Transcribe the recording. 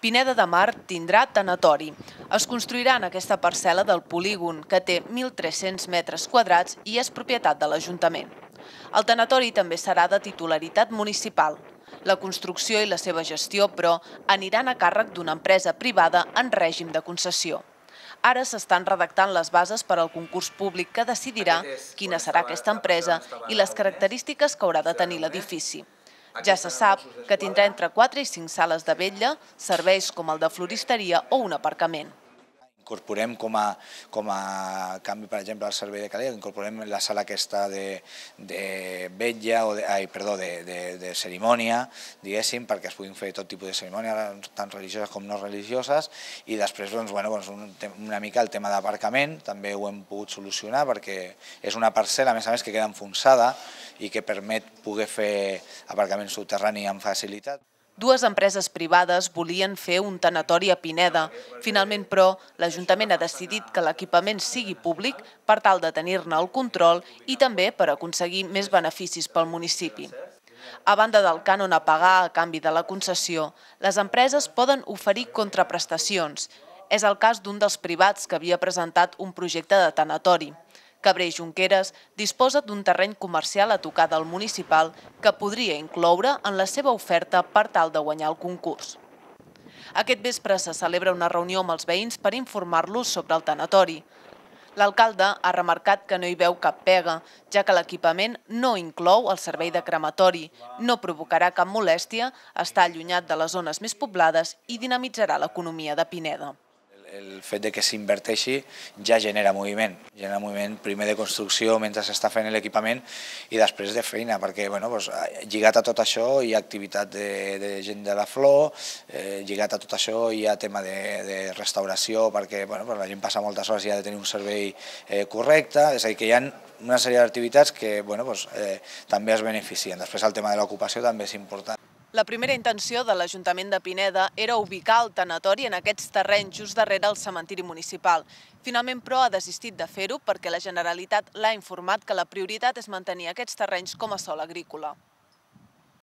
Pineda de Mar tindrà tanatori. Es construirà en aquesta parcel·la del polígon, que té 1.300 metres quadrats i és propietat de l'Ajuntament. El tanatori també serà de titularitat municipal. La construcció i la seva gestió, però, aniran a càrrec d'una empresa privada en règim de concessió. Ara s'estan redactant les bases per al concurs públic que decidirà quina serà aquesta empresa i les característiques que haurà de tenir l'edifici. Ja se sap que tindrà entre 4 i 5 sales de vetlla, serveis com el de floristeria o un aparcament. Incorporem com a canvi, per exemple, al servei de calella, incorporem la sala aquesta de vetlla, de cerimònia, diguéssim, perquè es puguin fer tot tipus de cerimònia, tant religioses com no religioses, i després una mica el tema d'aparcament, també ho hem pogut solucionar perquè és una parcel·la, a més, que queda enfonsada i que permet poder fer aparcament subterrani amb facilitat. Dues empreses privades volien fer un tanatori a Pineda. Finalment, però, l'Ajuntament ha decidit que l'equipament sigui públic per tal de tenir-ne el control i també per aconseguir més beneficis pel municipi. A banda del cànon a pagar a canvi de la concessió, les empreses poden oferir contraprestacions. És el cas d'un dels privats que havia presentat un projecte de tanatori. Cabré Junqueras disposa d'un terreny comercial a tocar del municipal que podria incloure en la seva oferta per tal de guanyar el concurs. Aquest vespre se celebra una reunió amb els veïns per informar-los sobre el tanatori. L'alcalde ha remarcat que no hi veu cap pega, ja que l'equipament no inclou el servei de crematori, no provocarà cap molèstia, està allunyat de les zones més poblades i dinamitzarà l'economia de Pineda. El fet que s'inverteixi ja genera moviment primer de construcció mentre s'està fent l'equipament i després de feina, perquè lligat a tot això hi ha activitat de gent de la flor, lligat a tot això hi ha tema de restauració perquè la gent passa moltes hores i ha de tenir un servei correcte, és a dir, que hi ha una sèrie d'activitats que també es beneficien. Després el tema de l'ocupació també és important. La primera intenció de l'Ajuntament de Pineda era ubicar el tanatori en aquests terrenys just darrere el cementiri municipal. Finalment, però, ha desistit de fer-ho perquè la Generalitat l'ha informat que la prioritat és mantenir aquests terrenys com a sòl agrícola.